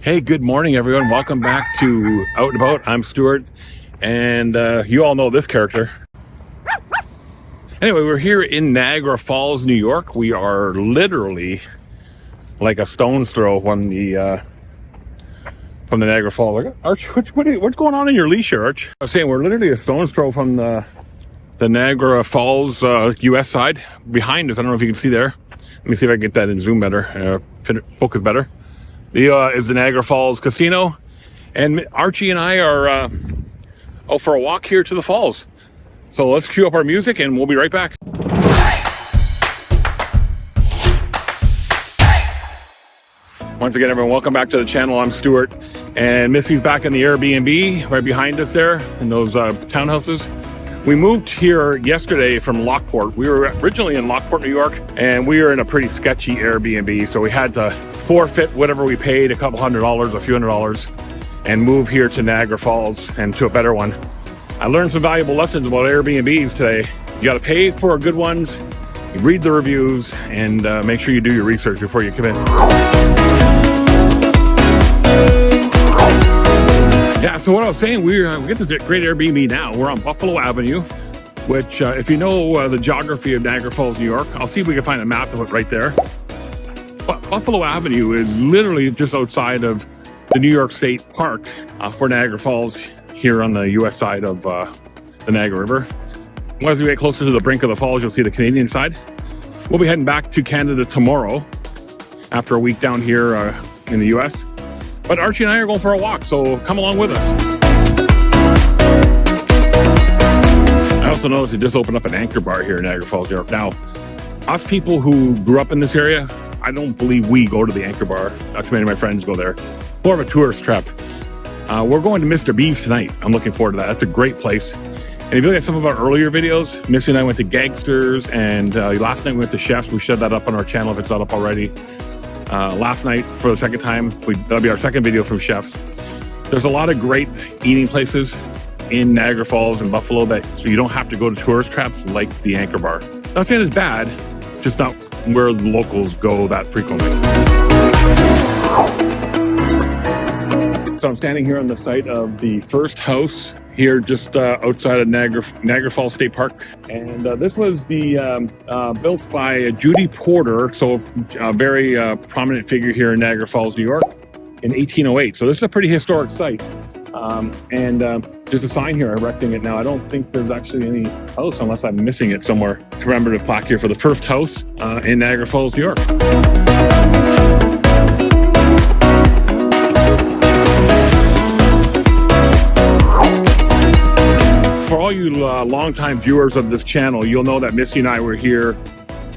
Hey, good morning, everyone. Welcome back to Out and About. I'm Stuart, and you all know this character. Anyway, we're here in Niagara Falls, New York. We are literally like a stone's throw from the Niagara Falls. Arch, what's going on in your leash here, Arch? I was saying we're literally a stone's throw from the Niagara Falls U.S. side. Behind us, I don't know if you can see there. Let me see if I can get that in zoom better, focus better. Is the Niagara Falls Casino, and Archie and I are out for a walk here to the falls. So let's cue up our music and we'll be right back. Once again, everyone, welcome back to the channel. I'm Stuart, and Missy's back in the Airbnb right behind us there in those townhouses. We moved here yesterday from Lockport. We were originally in Lockport, New York, and we were in a pretty sketchy Airbnb, so we had to forfeit whatever we paid, a couple $100, a few $100, and move here to Niagara Falls and to a better one. I learned some valuable lessons about Airbnbs today. You got to pay for good ones, you read the reviews, and make sure you do your research before you commit. Yeah, so what I was saying, we get this great Airbnb now. We're on Buffalo Avenue, which if you know the geography of Niagara Falls, New York, I'll see if we can find a map to put right there. But Buffalo Avenue is literally just outside of the New York State Park for Niagara Falls here on the U.S. side of the Niagara River. As we get closer to the brink of the falls, you'll see the Canadian side. We'll be heading back to Canada tomorrow after a week down here in the U.S. But Archie and I are going for a walk, so come along with us. I also noticed they just opened up an anchor bar here in Niagara Falls, New York. Now, us people who grew up in this area, I don't believe we go to the anchor bar. Not too many of my friends go there. More of a tourist trap. We're going to Mr. B's tonight. I'm looking forward to that. That's a great place. And if you look at some of our earlier videos, Missy and I went to Gangsters, and last night we went to Chefs. We showed that up on our channel if it's not up already. Last night, for the second time, that'll be our second video from Chefs. There's a lot of great eating places in Niagara Falls and Buffalo so you don't have to go to tourist traps like the Anchor Bar. Not saying it's bad, just not where the locals go that frequently. So I'm standing here on the site of the first house here just outside of Niagara Falls State Park. And this was built by Judy Porter, so a very prominent figure here in Niagara Falls, New York, in 1808. So this is a pretty historic site. There's a sign here erecting it now. I don't think there's actually any house unless I'm missing it somewhere. Commemorative plaque here for the first house in Niagara Falls, New York. For all you longtime viewers of this channel, you'll know that Missy and I were here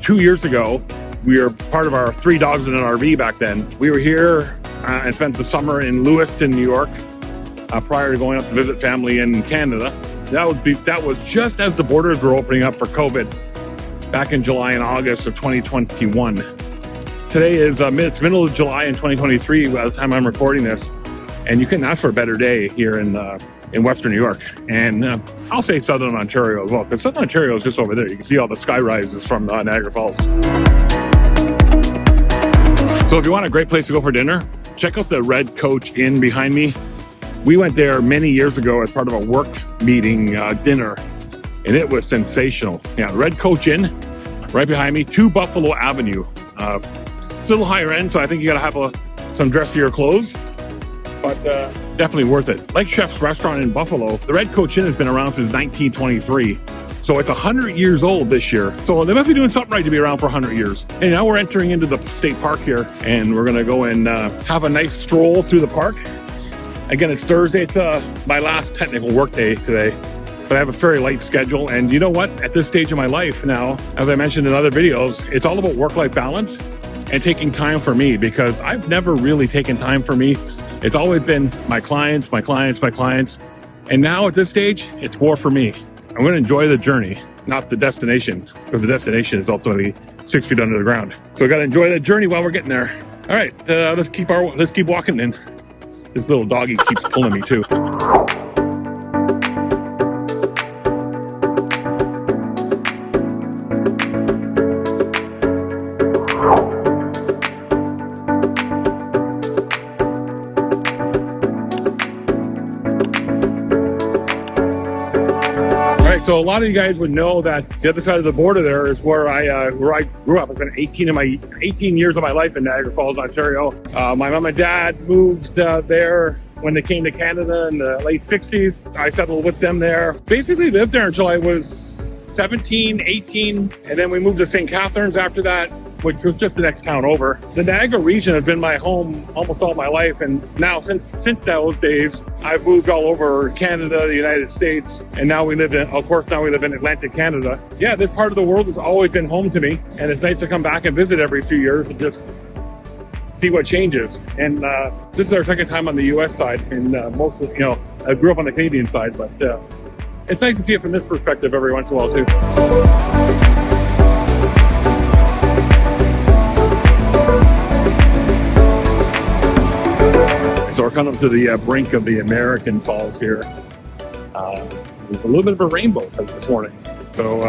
2 years ago. We were part of our 3 dogs in an RV back then. We were here and spent the summer in Lewiston, New York, prior to going up to visit family in Canada. That was just as the borders were opening up for COVID back in July and August of 2021. Today is it's middle of July in 2023 by the time I'm recording this, and you couldn't ask for a better day here in Western New York, and I'll say Southern Ontario as well, because Southern Ontario is just over there. You can see all the sky rises from Niagara Falls. So if you want a great place to go for dinner, check out the Red Coach Inn behind me. We went there many years ago as part of a work meeting dinner, and it was sensational. Yeah, Red Coach Inn, right behind me, 2 Buffalo Avenue. It's a little higher end, so I think you gotta have some dressier clothes, but definitely worth it. Like Chef's Restaurant in Buffalo, the Red Coach Inn has been around since 1923. So it's 100 years old this year. So they must be doing something right to be around for 100 years. And now we're entering into the state park here, and we're gonna go and have a nice stroll through the park. Again, it's Thursday. It's my last technical work day today, but I have a very light schedule. And you know what? At this stage of my life now, as I mentioned in other videos, it's all about work-life balance and taking time for me, because I've never really taken time for me. It's always been my clients. And now at this stage, it's more for me. I'm going to enjoy the journey, not the destination, because the destination is ultimately 6 feet under the ground. So I got to enjoy the journey while we're getting there. All right, let's keep walking then. This little doggy keeps pulling me too. so a lot of you guys would know that the other side of the border there is where I grew up. I spent 18 years of my life in Niagara Falls, Ontario. My mom and dad moved there when they came to Canada in the late 60s. I settled with them there. Basically lived there until I was 17, 18, and then we moved to St. Catharines after that, which was just the next town over. The Niagara region has been my home almost all my life, and now since those days, I've moved all over Canada, the United States, and now we live in Atlantic Canada. Yeah, this part of the world has always been home to me, and it's nice to come back and visit every few years and just see what changes. And this is our second time on the U.S. side, and mostly, I grew up on the Canadian side, but it's nice to see it from this perspective every once in a while too. So we're coming up to the brink of the American Falls here. There's a little bit of a rainbow this morning. So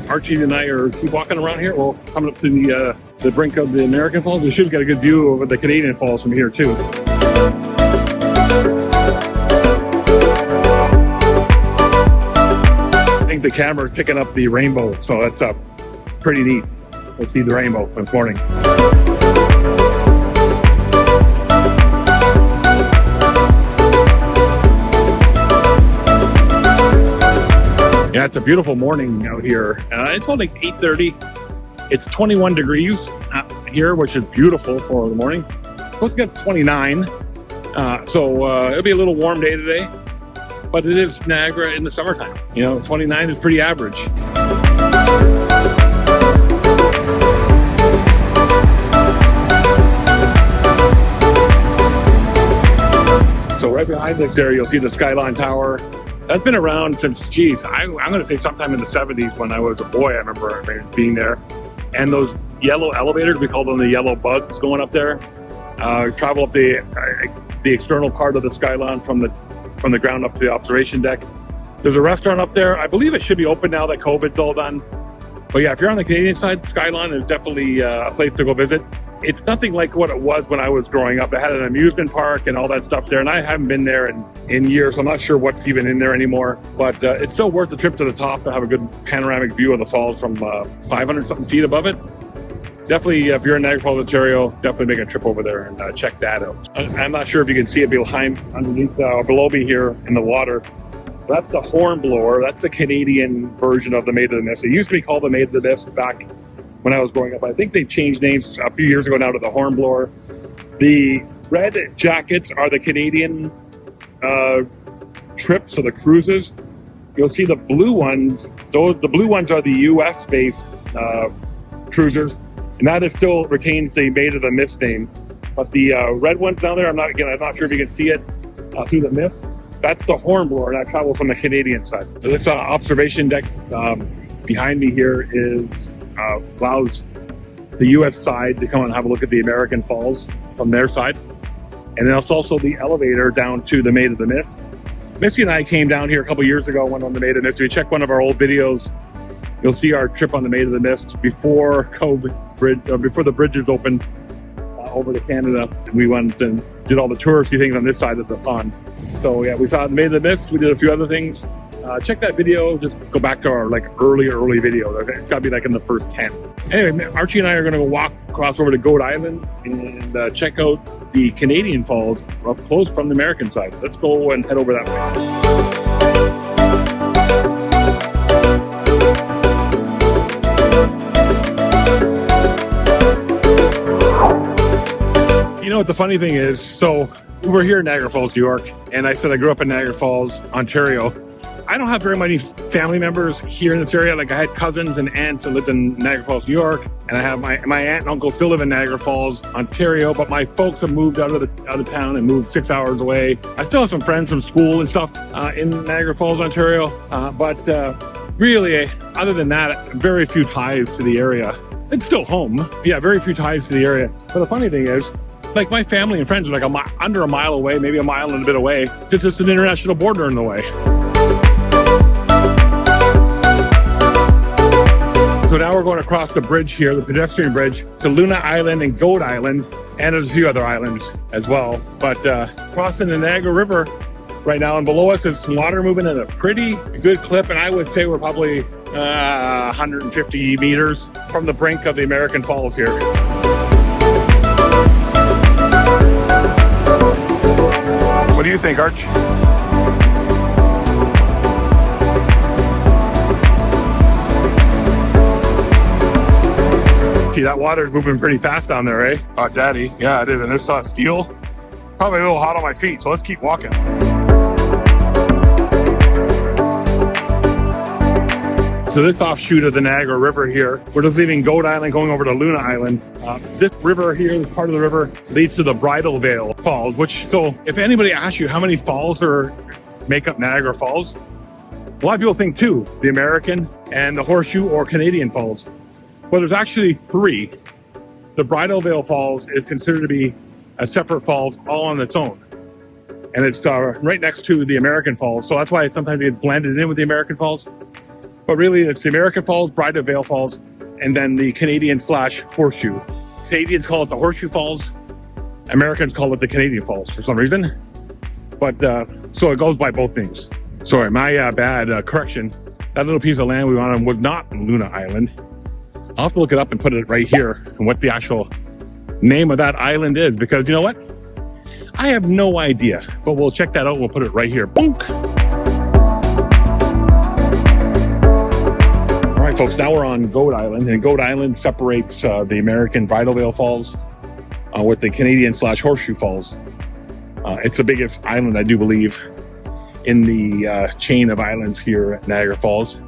Archie and I keep walking around here. We're coming up to the brink of the American Falls. We should get a good view over the Canadian Falls from here too. I think the camera is picking up the rainbow, so that's pretty neat. We'll see the rainbow this morning. Yeah, it's a beautiful morning out here. It's only like 8:30. It's 21 degrees here, which is beautiful for the morning. Supposed to get 29, so it'll be a little warm day today. But it is Niagara in the summertime. 29 is pretty average. So right behind this there, you'll see the Skyline Tower. That's been around since, I'm going to say sometime in the 70s when I was a boy. I remember being there. And those yellow elevators, we call them the yellow bugs, going up there. Travel up the external part of the Skyline from the ground up to the observation deck. There's a restaurant up there. I believe it should be open now that COVID's all done. But yeah, if you're on the Canadian side, Skyline is definitely a place to go visit. It's nothing like what it was when I was growing up. It had an amusement park and all that stuff there, and I haven't been there in years. So I'm not sure what's even in there anymore. But it's still worth the trip to the top to have a good panoramic view of the falls from 500-something feet above it. Definitely, if you're in Niagara Falls, Ontario, definitely make a trip over there and check that out. I'm not sure if you can see it below me here in the water. That's the hornblower. That's the Canadian version of the Maid of the Mist. It used to be called the Maid of the Mist back when I was growing up. I think they changed names a few years ago now to the hornblower. The red jackets are the Canadian trips, so the cruises. You'll see the blue ones. The blue ones are the U.S.-based cruisers, and that is still retains the Maid of the Mist name. But the red ones down there, I'm not sure if you can see it through the mist. That's the hornblower that travels from the Canadian side. So this observation deck behind me here allows the U.S. side to come and have a look at the American Falls from their side. And then it's also the elevator down to the Maid of the Mist. Missy and I came down here a couple years ago, went on the Maid of the Mist. If you check one of our old videos, you'll see our trip on the Maid of the Mist before before the bridges opened over to Canada. We went and did all the touristy things on this side of the pond. So yeah, we saw the Maid of the Mist. We did a few other things. Check that video. Just go back to our early video. It's got to be in the first 10. Anyway, Archie and I are going to go across over to Goat Island and check out the Canadian Falls up close from the American side. Let's go and head over that way. You know what the funny thing is? So we're here in Niagara Falls, New York, and I said I grew up in Niagara Falls, Ontario. I don't have very many family members here in this area. I had cousins and aunts that lived in Niagara Falls, New York, and I have my aunt and uncle still live in Niagara Falls, Ontario, but my folks have moved out of town and moved 6 hours away. I still have some friends from school and stuff in Niagara Falls, Ontario, but really, other than that, very few ties to the area. It's still home. Yeah, very few ties to the area. But the funny thing is, my family and friends are under a mile away, maybe a mile and a bit away. It's just an international border in the way. So now we're going across the bridge here, the pedestrian bridge, to Luna Island and Goat Island, and there's a few other islands as well. But crossing the Niagara River right now, and below us is some water moving at a pretty good clip, and I would say we're probably 150 meters from the brink of the American Falls here. What do you think, Arch? See, that water's moving pretty fast down there, eh? Oh, Daddy. Yeah, it is. And it's steel. Probably a little hot on my feet, so let's keep walking. So this offshoot of the Niagara River here, we're just leaving Goat Island, going over to Luna Island. This river here, this part of the river, leads to the Bridal Veil Falls, which, so if anybody asks you how many falls make up Niagara Falls, a lot of people think two, the American and the Horseshoe or Canadian Falls. Well, there's actually three. The Bridal Veil Falls is considered to be a separate falls all on its own. And it's right next to the American Falls. So that's why it sometimes gets blended in with the American Falls. But really, it's the American Falls, Bridal Veil Falls, and then the Canadian/Horseshoe. Canadians call it the Horseshoe Falls. Americans call it the Canadian Falls for some reason. But so it goes by both names. Sorry, my bad correction. That little piece of land we went on was not Luna Island. I'll have to look it up and put it right here and what the actual name of that island is, because you know what? I have no idea, but we'll check that out. We'll put it right here. Bonk. All right, folks, now we're on Goat Island, and Goat Island separates the American Bridal Veil Falls with the Canadian/Horseshoe Falls. It's the biggest island, I do believe, in the chain of islands here at Niagara Falls.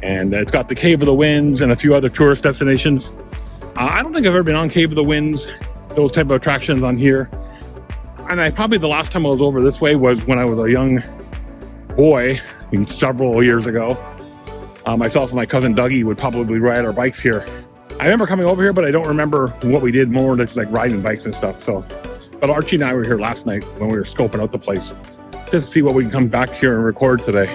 And it's got the Cave of the Winds and a few other tourist destinations. I don't think I've ever been on Cave of the Winds, those type of attractions on here. And probably the last time I was over this way was when I was a young boy, several years ago. Myself and my cousin Dougie would probably ride our bikes here. I remember coming over here, but I don't remember what we did more than like riding bikes and stuff. But Archie and I were here last night when we were scoping out the place, just to see what we can come back here and record today.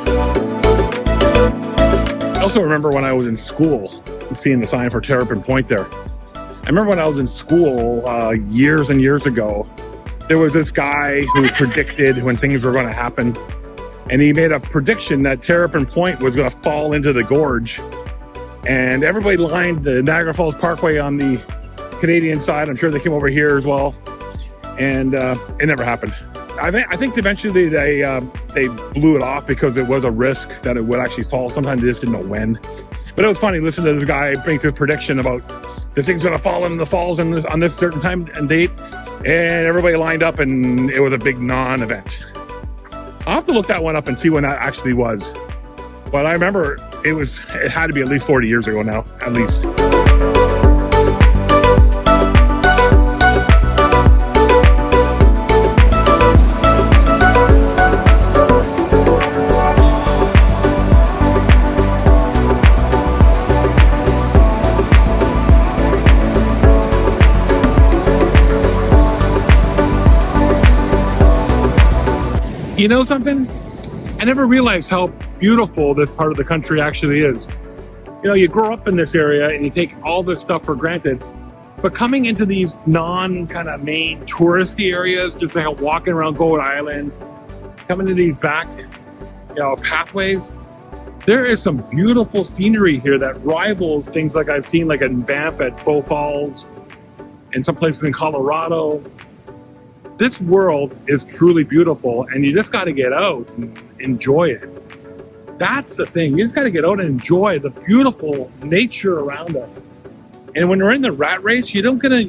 I also remember when I was in school, seeing the sign for Terrapin Point there. I remember when I was in school years and years ago, there was this guy who predicted when things were going to happen. And he made a prediction that Terrapin Point was going to fall into the gorge. And everybody lined the Niagara Falls Parkway on the Canadian side. I'm sure they came over here as well. And it never happened. I think eventually they blew it off because it was a risk that it would actually fall. Sometimes they just didn't know when. But it was funny listening to this guy make this prediction about the thing's going to fall in the falls on this certain time and date. And everybody lined up and it was a big non-event. I'll have to look that one up and see when that actually was. But I remember it had to be at least 40 years ago now, at least. You know something? I never realized how beautiful this part of the country actually is. You know, you grow up in this area and you take all this stuff for granted, but coming into these kind of main touristy areas, just like walking around Goat Island, coming to these back, pathways, there is some beautiful scenery here that rivals things like I've seen like in Banff at Bow Falls and some places in Colorado. This world is truly beautiful, and you just got to get out and enjoy it. That's the thing. You just got to get out and enjoy the beautiful nature around us. And when we're in the rat race, you don't get that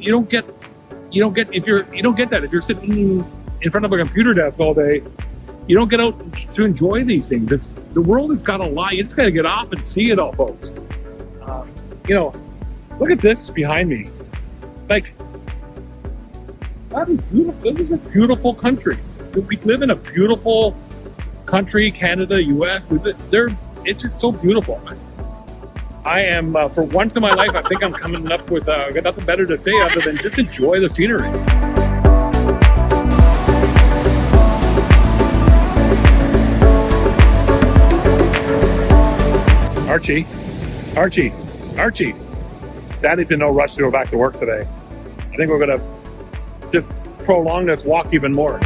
if you're sitting in front of a computer desk all day. You don't get out to enjoy these things. The world has got a lot. You just got to get off and see it all, folks. Look at this behind me. Like, that is beautiful. This is a beautiful country. We live in a beautiful country, Canada, US. It's just so beautiful. I am, for once in my life, I think I'm coming up with, I got nothing better to say other than just enjoy the scenery. Archie. Daddy's in no rush to go back to work today. I think we're going to just prolong this walk even more.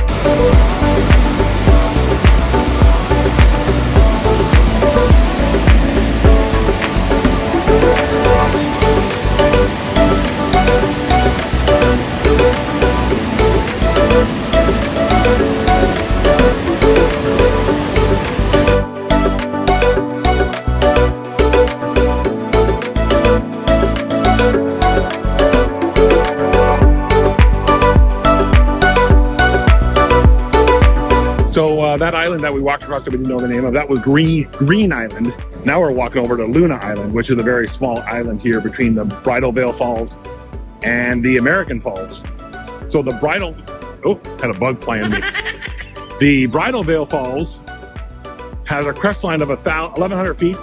So that island that we walked across that we didn't know the name of, that was Green Island. Now we're walking over to Luna Island, which is a very small island here between the Bridal Veil Falls and the American Falls. So the had a bug flying at me. The Bridal Veil Falls has a crest line of 1,100 feet,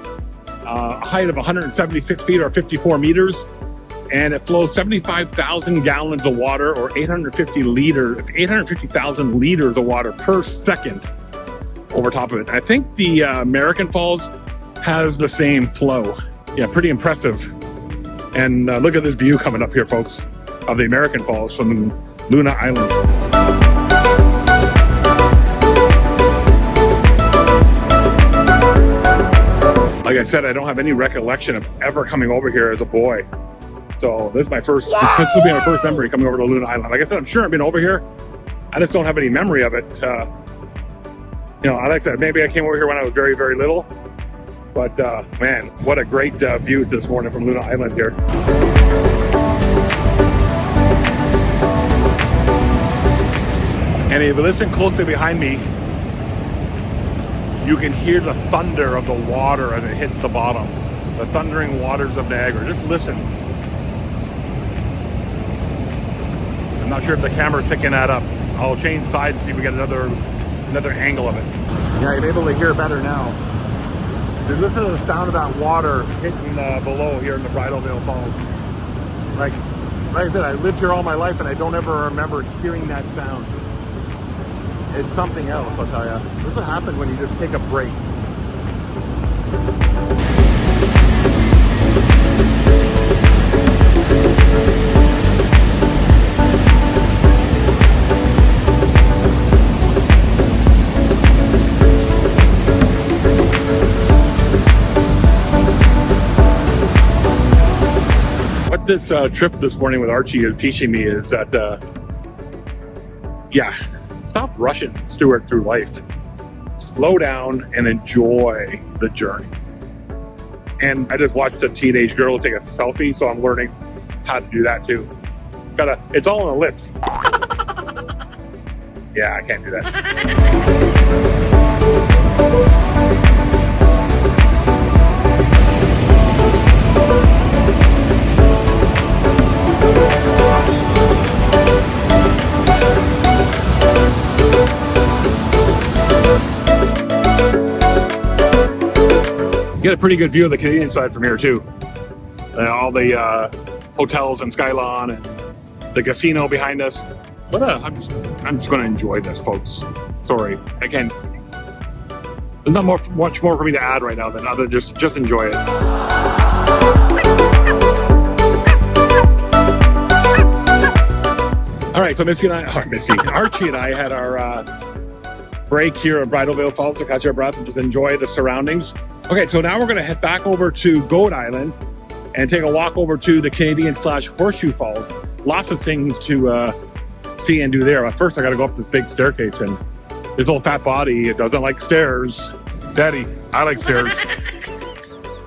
a height of 176 feet or 54 meters, and it flows 75,000 gallons of water or 850,000 liters of water per second over top of it. I think the American Falls has the same flow. Yeah, pretty impressive. And look at this view coming up here, folks, of the American Falls from Luna Island. Like I said, I don't have any recollection of ever coming over here as a boy. So this is my first, this will be my first memory coming over to Luna Island. Like I said, I'm sure I've been over here. I just don't have any memory of it. You know, like I said, maybe I came over here when I was very, very little. But man, what a great view this morning from Luna Island here. And if you listen closely behind me, you can hear the thunder of the water as it hits the bottom. The thundering waters of Niagara. Just listen. I'm not sure if the camera's picking that up. I'll change sides to see if we get another angle of it. Yeah, I'm able to hear better now. Just listen to the sound of that water hitting below here in the Bridal Veil Falls. Like I said, I lived here all my life and I don't ever remember hearing that sound. It's something else, I'll tell you. This is what happens when you just take a break. What this trip this morning with Archie is teaching me is that, stop rushing Stuart through life. Slow down and enjoy the journey. And I just watched a teenage girl take a selfie, so I'm learning how to do that too. It's all on the lips. Yeah, I can't do that. Get a pretty good view of the Canadian side from here too. All the hotels and Skylon and the casino behind us. But I'm just going to enjoy this, folks. Sorry, I can't. There's not much more for me to add right now than other just enjoy it. All right, so Archie and I had our break here at Bridal Veil Falls to catch our breath and just enjoy the surroundings. Okay, so now we're going to head back over to Goat Island and take a walk over to the Canadian/Horseshoe Falls. Lots of things to see and do there. But first, I got to go up this big staircase, and this old fat body, it doesn't like stairs. Daddy, I like stairs.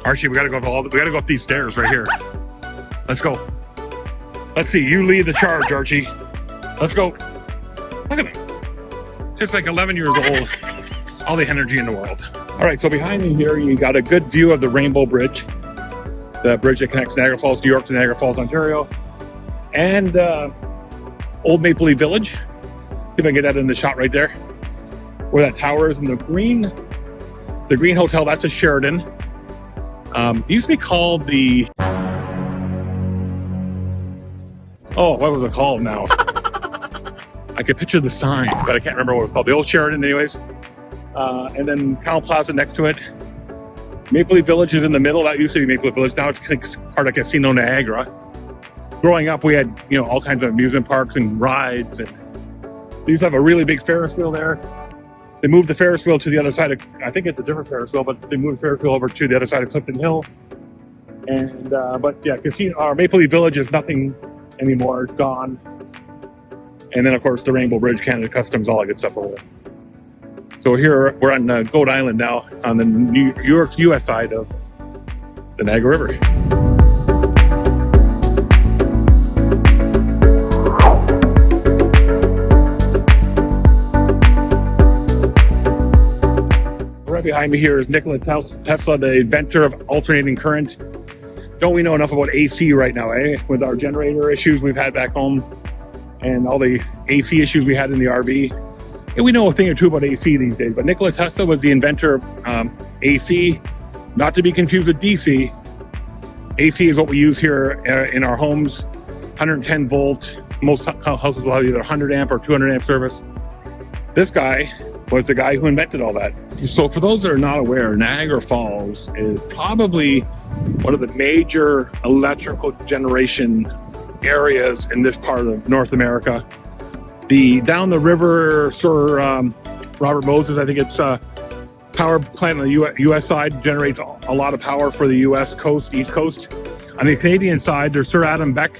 Archie, we got to go up these stairs right here. Let's go. Let's see. You lead the charge, Archie. Let's go. Look at me. Just like 11 years old. All the energy in the world. All right, so behind me here, you got a good view of the Rainbow Bridge, the bridge that connects Niagara Falls, New York to Niagara Falls, Ontario, and Old Maple Leaf Village. See if I can get that in the shot right there, where that tower is. And the green hotel, that's a Sheraton. It used to be called the, what was it called now? I could picture the sign, but I can't remember what it was called. The old Sheraton, anyways. And then Canal Plaza next to it. Maple Leaf Village is in the middle. That used to be Maple Leaf Village. Now it's part of Casino Niagara. Growing up, we had all kinds of amusement parks and rides. And they used to have a really big Ferris wheel there. They moved the Ferris wheel to the other side of, I think it's a different Ferris wheel, but they moved the Ferris wheel over to the other side of Clifton Hill. And, but yeah, Casino, or Maple Leaf Village is nothing anymore. It's gone. And then, of course, the Rainbow Bridge, Canada Customs, all that good stuff over there. So here we're on Goat Island now, on the New York, U.S. side of the Niagara River. Right behind me here is Nikola Tesla, the inventor of alternating current. Don't we know enough about AC right now, eh? With our generator issues we've had back home and all the AC issues we had in the RV. And we know a thing or two about AC these days, but Nikola Tesla was the inventor of AC, not to be confused with DC. AC is what we use here in our homes, 110 volt. Most houses will have either 100 amp or 200 amp service. This guy was the guy who invented all that. So for those that are not aware, Niagara Falls is probably one of the major electrical generation areas in this part of North America. Down the river, Sir Robert Moses, I think it's power plant on the U.S. side, generates a lot of power for the U.S. coast, East Coast. On the Canadian side, there's Sir Adam Beck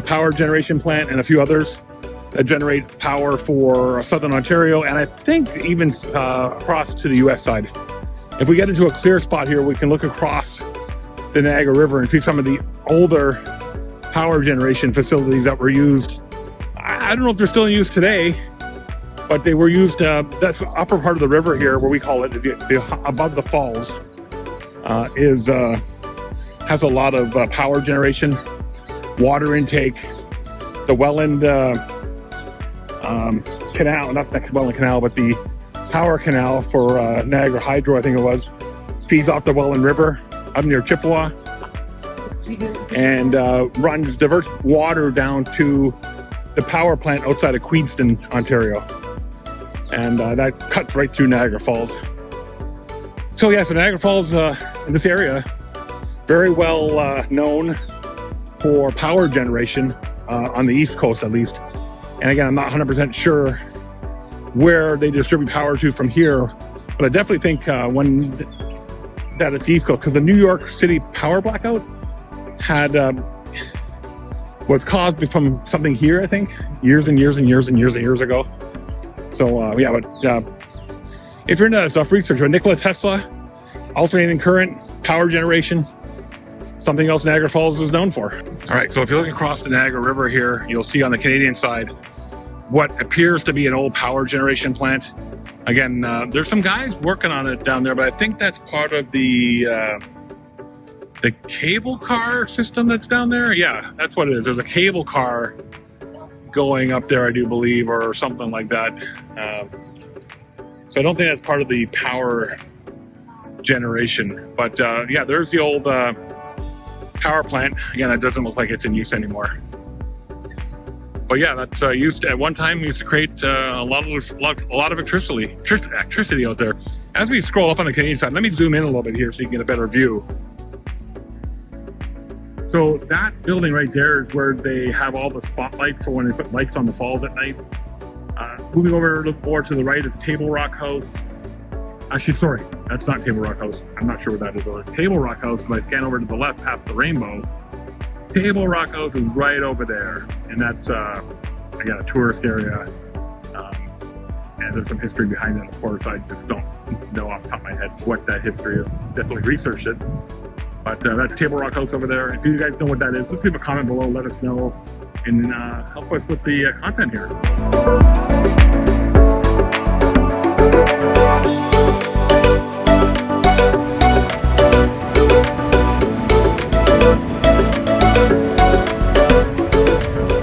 power generation plant and a few others that generate power for Southern Ontario, and I think even across to the U.S. side. If we get into a clear spot here, we can look across the Niagara River and see some of the older power generation facilities that were used. I don't know if they're still in use today, but they were used. That's the upper part of the river here, where we call it above the falls, has a lot of power generation, water intake, the Welland canal, not the Welland Canal, but the power canal for Niagara Hydro, I think it was, feeds off the Welland River up near Chippewa and diverts water down to the power plant outside of Queenston, Ontario. And that cuts right through Niagara Falls. So yeah, so Niagara Falls in this area, very well known for power generation on the East Coast at least. And again, I'm not 100% sure where they distribute power to from here, but I definitely think that it's the East Coast, because the New York City power blackout was caused from something here, I think, years ago. So yeah, but if you're into that stuff, research on Nikola Tesla, alternating current, power generation, something else Niagara Falls is known for. All right, so if you look across the Niagara River here, you'll see on the Canadian side what appears to be an old power generation plant. Again, there's some guys working on it down there, but I think that's part of the cable car system that's down there. Yeah, that's what it is. There's a cable car going up there, I do believe, or something like that. So I don't think that's part of the power generation. But yeah, there's the old power plant. Again, it doesn't look like it's in use anymore. But yeah, that's used at one time. Used to create a lot of electricity out there. As we scroll up on the Canadian side, let me zoom in a little bit here so you can get a better view. So that building right there is where they have all the spotlights for when they put lights on the falls at night. Moving over more to the right is Table Rock House. Actually, sorry, that's not Table Rock House. I'm not sure what that is. Though. Table Rock House, if I scan over to the left past the rainbow, Table Rock House is right over there. And that's, again, a tourist area. And there's some history behind that, of course. I just don't know off the top of my head what that history is. Definitely researched it. But that's Table Rock House over there. If you guys know what that is, just leave a comment below, let us know, and help us with the content here.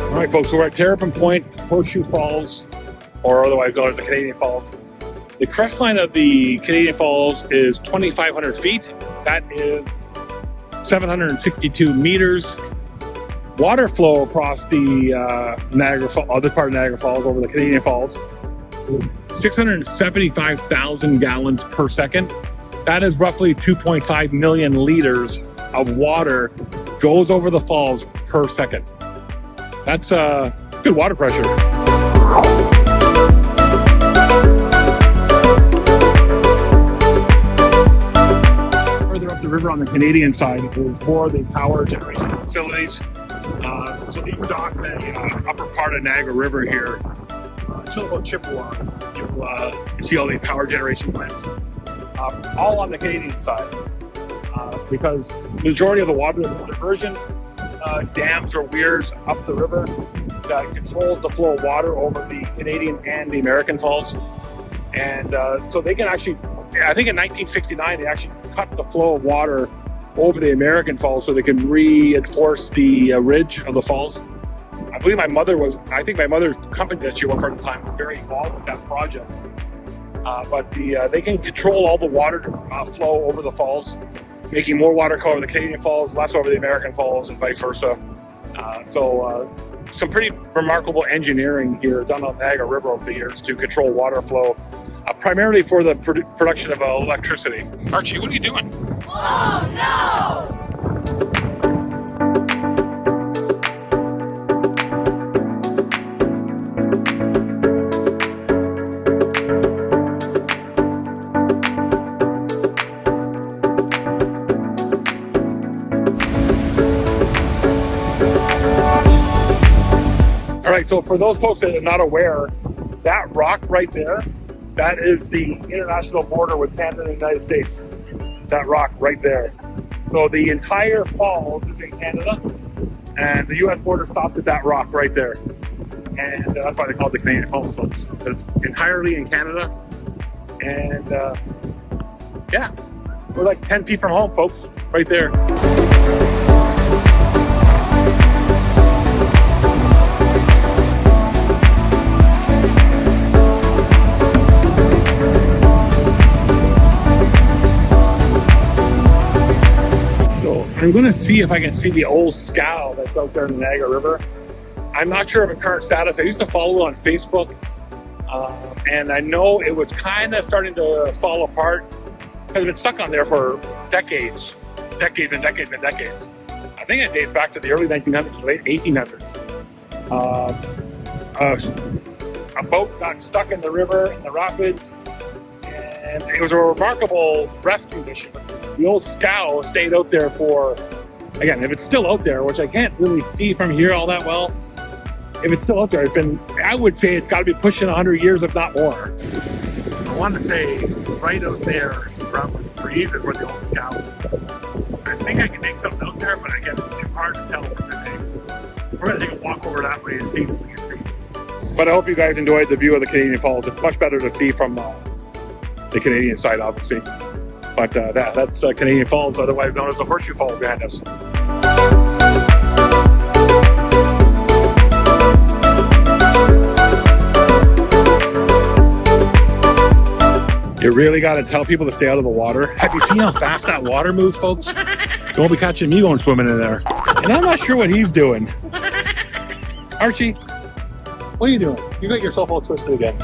All right, folks, so we're at Terrapin Point, Horseshoe Falls, or otherwise known as the Canadian Falls. The crest line of the Canadian Falls is 2,500 feet. That is 762 meters. Water flow across the Niagara Falls, other part of Niagara Falls over the Canadian Falls, 675,000 gallons per second. That is roughly 2.5 million liters of water goes over the falls per second. That's good water pressure. river on the Canadian side is more the power generation facilities. So these dock the upper part of Niagara River here. Until about Chippewa, you see all these power generation plants. All on the Canadian side. Because the majority of the water is diversion. Dams or weirs up the river that controls the flow of water over the Canadian and the American falls. And so they can actually, I think in 1969, they actually cut the flow of water over the American falls so they can reinforce the ridge of the falls. I believe I think my mother's company that she worked for at the time was very involved with that project. But they can control all the water flow over the falls, making more water come over the Canadian falls, less over the American falls, and vice versa. So some pretty remarkable engineering here done on the Niagara River over the years to control water flow, primarily for the production of electricity. Archie, what are you doing? Oh no! All right, so for those folks that are not aware, that rock right there, that is the international border with Canada and the United States. That rock right there. So the entire falls is in Canada, and the U.S. border stops at that rock right there. And that's why they call it the Canadian Falls, folks. It's entirely in Canada. And yeah, we're like 10 feet from home, folks, right there. I'm going to see if I can see the old scow that's out there in the Niagara River. I'm not sure of its current status. I used to follow it on Facebook, and I know it was kind of starting to fall apart because it's been stuck on there for decades and decades and decades. I think it dates back to the early 1900s, late 1800s. A boat got stuck in the river in the rapids, and it was a remarkable rescue mission. The old scow stayed out there for, again, if it's still out there, which I can't really see from here all that well, if it's still out there, it's been, I would say it's got to be pushing 100 years, if not more. I want to say right out there around the trees is where the old scow is. I think I can make something out there, but again, it's too hard to tell. We're going to take a walk over that way and see what we can see. But I hope you guys enjoyed the view of the Canadian Falls. It's much better to see from the Canadian side, obviously. But that's Canadian Falls, otherwise known as the Horseshoe Falls behind us. You really got to tell people to stay out of the water. Have you seen how fast that water moves, folks? You won't be catching me going swimming in there. And I'm not sure what he's doing. Archie, what are you doing? You got yourself all twisted again.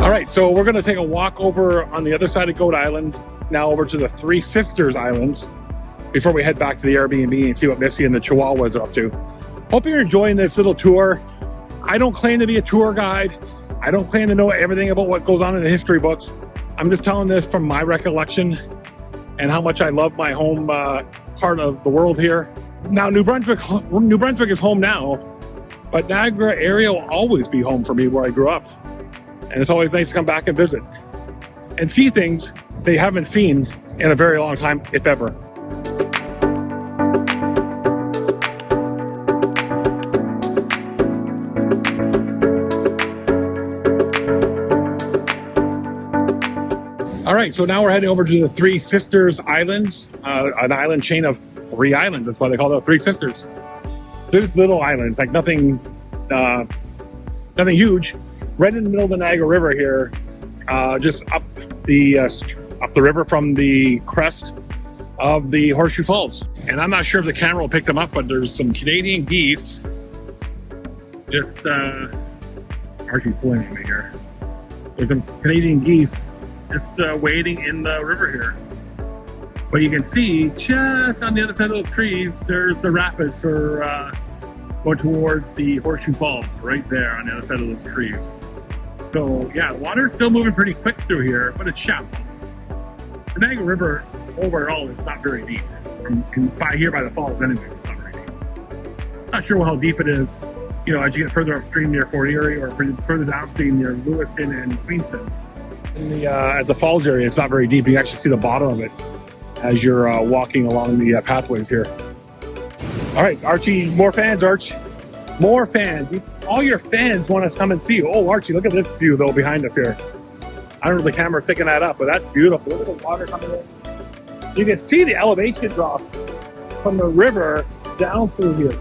All right, so we're going to take a walk over on the other side of Goat Island, now over to the Three Sisters Islands, before we head back to the Airbnb and see what Missy and the Chihuahuas are up to. Hope you're enjoying this little tour. I don't claim to be a tour guide. I don't claim to know everything about what goes on in the history books. I'm just telling this from my recollection and how much I love my home part of the world here. Now, New Brunswick is home now, but Niagara area will always be home for me where I grew up. And it's always nice to come back and visit and see things they haven't seen in a very long time, if ever. All right, so now we're heading over to the Three Sisters Islands, an island chain of 3 islands. That's why they call it Three Sisters. There's little islands, like nothing huge. Right in the middle of the Niagara River here, just up the river from the crest of the Horseshoe Falls. And I'm not sure if the camera will pick them up, but there's some Canadian geese. Just Archie's pulling at me here. There's some Canadian geese just wading in the river here. But you can see just on the other side of those trees, there's the rapids for going towards the Horseshoe Falls, right there on the other side of those trees. So yeah, the water's still moving pretty quick through here, but it's shallow. The Niagara River overall is not very deep. By here by the falls, anyway, it's not very deep. Not sure how deep it is, you know, as you get further upstream near Fort Erie or further downstream near Lewiston and Queenston. In the at the falls area, it's not very deep. You can actually see the bottom of it as you're walking along the pathways here. All right, Archie, more fans, Arch. More fans. All your fans want us to come and see you. Oh, Archie, look at this view, though, behind us here. I don't know if the camera's picking that up, but that's beautiful. Look at the water coming in. You can see the elevation drop from the river down through here.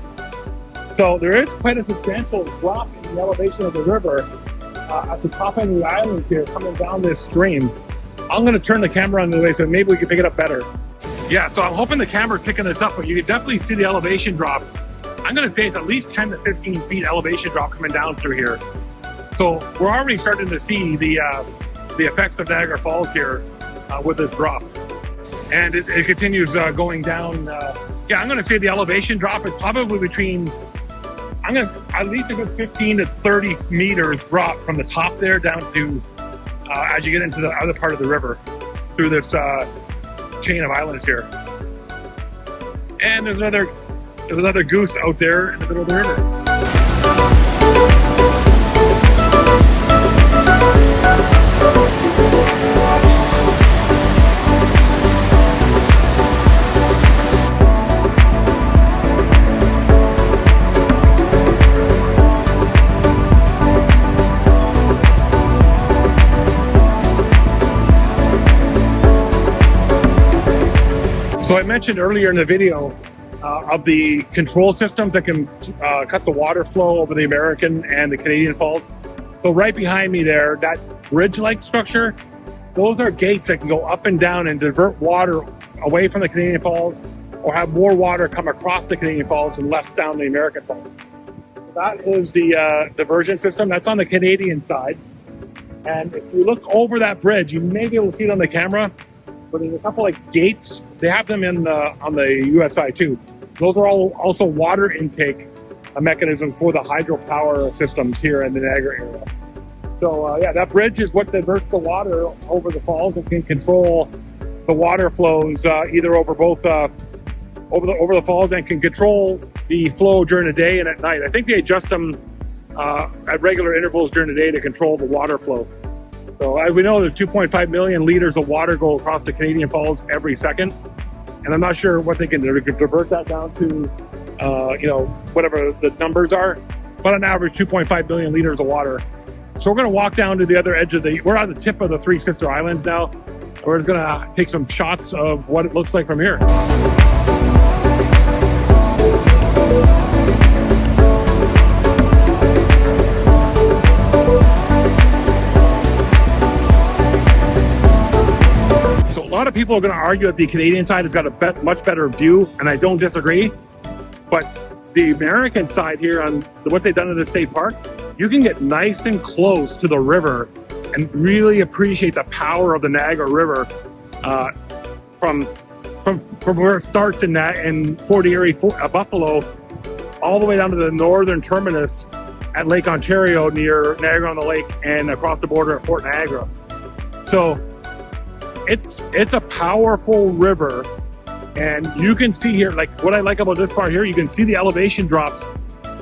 So there is quite a substantial drop in the elevation of the river at the top end of the island here, coming down this stream. I'm going to turn the camera on the way so maybe we can pick it up better. Yeah, so I'm hoping the camera's picking this up, but you can definitely see the elevation drop. I'm going to say it's at least 10 to 15 feet elevation drop coming down through here. So we're already starting to see the effects of Niagara Falls here with this drop. And it continues going down. Yeah, I'm going to say the elevation drop is probably between, I'm going to at least a good 15 to 30 meters drop from the top there down to as you get into the other part of the river through this chain of islands here. And there's another goose out there in the middle of the river. So I mentioned earlier in the video of the control systems that can cut the water flow over the American and the Canadian falls. So right behind me there, that bridge-like structure, those are gates that can go up and down and divert water away from the Canadian falls or have more water come across the Canadian falls and less down the American falls. That is the diversion system. That's on the Canadian side. And if you look over that bridge, you may be able to see it on the camera, but there's a couple like gates. They have them in on the US side too. Those are all also water intake mechanisms for the hydropower systems here in the Niagara area. So yeah, that bridge is what diverts the water over the falls and can control the water flows either over both over the falls and can control the flow during the day and at night. I think they adjust them at regular intervals during the day to control the water flow. So as we know, there's 2.5 million liters of water go across the Canadian falls every second. And I'm not sure what they can do. They could divert that down to, you know, whatever the numbers are. But on average, 2.5 billion liters of water. So we're going to walk down to the other edge of we're on the tip of the Three Sister Islands now. We're just going to take some shots of what it looks like from here. So a lot of people are going to argue that the Canadian side has got a much better view, and I don't disagree. But the American side here on what they've done in the state park, you can get nice and close to the river and really appreciate the power of the Niagara River from where it starts in Fort Erie, Buffalo, all the way down to the northern terminus at Lake Ontario near Niagara-on-the-Lake and across the border at Fort Niagara. So it's a powerful river, and you can see here, like what I like about this part here, you can see the elevation drops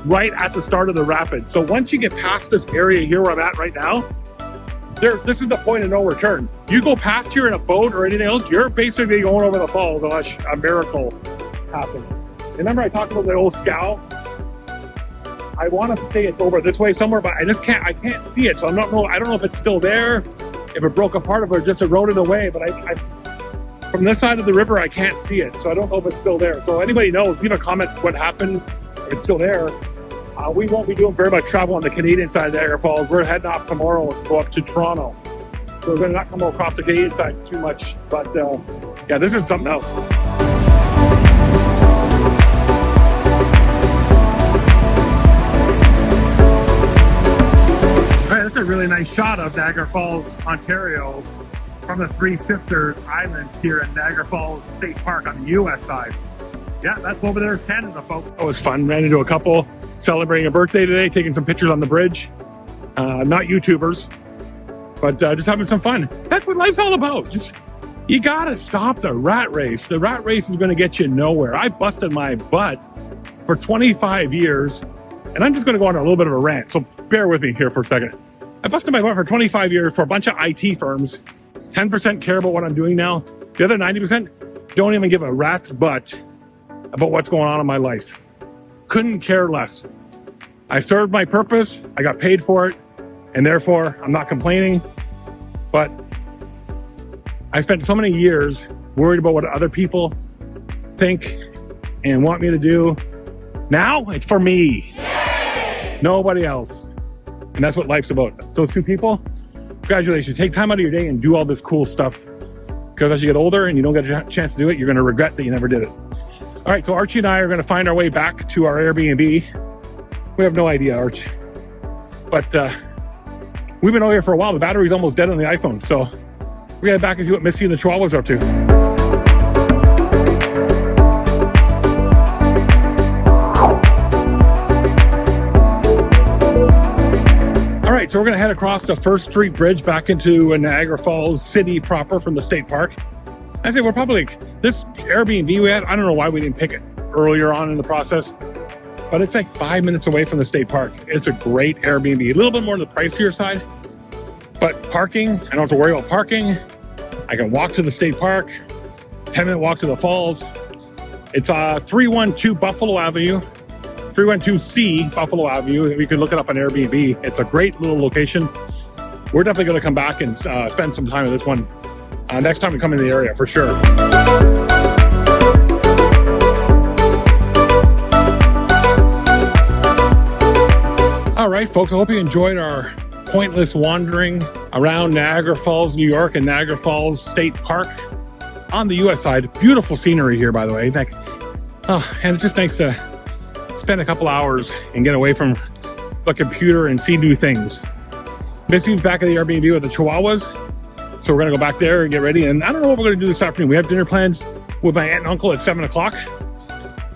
right at the start of the rapids. So once you get past this area here where I'm at right now, this is the point of no return. You go past here in a boat or anything else, you're basically going over the falls unless a miracle happens. Remember I talked about the old scow? I want to say it's over this way somewhere, but I can't see it. So I don't know if it's still there, if it broke apart, or just eroded away, but I from this side of the river, I can't see it. So I don't know if it's still there. So anybody knows, leave a comment what happened, if it's still there. We won't be doing very much travel on the Canadian side of Niagara Falls. We're heading off tomorrow to go up to Toronto. So we're going to not come across the Canadian side too much. But yeah, this is something else. All right, that's a really nice shot of Niagara Falls, Ontario from the Three Sisters Islands here in Niagara Falls State Park on the US side. Yeah, that's over there in Canada, folks. That was fun. Ran into a couple celebrating a birthday today, taking some pictures on the bridge. Not YouTubers, but just having some fun. That's what life's all about. Just You gotta stop the rat race. The rat race is gonna get you nowhere. I busted my butt for 25 years, and I'm just gonna go on a little bit of a rant, so bear with me here for a second. I busted my butt for 25 years for a bunch of IT firms. 10% care about what I'm doing now. The other 90% don't even give a rat's butt about what's going on in my life. Couldn't care less. I served my purpose, I got paid for it, and therefore I'm not complaining. But I spent so many years worried about what other people think and want me to do. Now it's for me. Yay! Nobody else. And that's what life's about. Those two people, congratulations. Take time out of your day and do all this cool stuff. Because as you get older and you don't get a chance to do it, you're going to regret that you never did it. All right, so Archie and I are going to find our way back to our Airbnb. We have no idea, Archie. But we've been over here for a while. The battery's almost dead on the iPhone. So we're going to head back and see what Missy and the Chihuahuas are up to. All right, so we're going to head across the First Street Bridge back into Niagara Falls City proper from the state park. I say we're probably like, this Airbnb we had, I don't know why we didn't pick it earlier on in the process, but it's like 5 minutes away from the state park. It's a great Airbnb, a little bit more on the pricier side, but parking, I don't have to worry about parking. I can walk to the state park, 10-minute walk to the falls. It's 312 Buffalo Avenue, 312C Buffalo Avenue. You can look it up on Airbnb. It's a great little location. We're definitely going to come back and spend some time at this one next time we come in the area for sure. All right, folks, I hope you enjoyed our pointless wandering around Niagara Falls, New York, and Niagara Falls State Park on the US side. Beautiful scenery here, by the way. And it's just nice to spend a couple hours and get away from the computer and see new things. Missy's back at the Airbnb with the Chihuahuas. So we're going to go back there and get ready. And I don't know what we're going to do this afternoon. We have dinner plans with my aunt and uncle at 7 o'clock.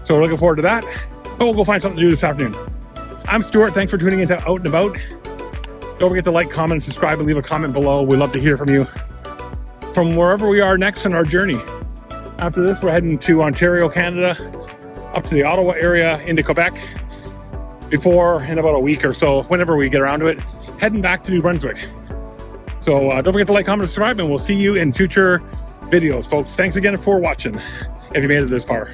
So we're looking forward to that. But we'll go find something to do this afternoon. I'm Stuart. Thanks for tuning into Out and About. Don't forget to like, comment, and subscribe, and leave a comment below. We'd love to hear from you from wherever we are next in our journey. After this, we're heading to Ontario, Canada, up to the Ottawa area, into Quebec, before in about a week or so, whenever we get around to it, heading back to New Brunswick. So don't forget to like, comment, and subscribe, and we'll see you in future videos, folks. Thanks again for watching, if you made it this far.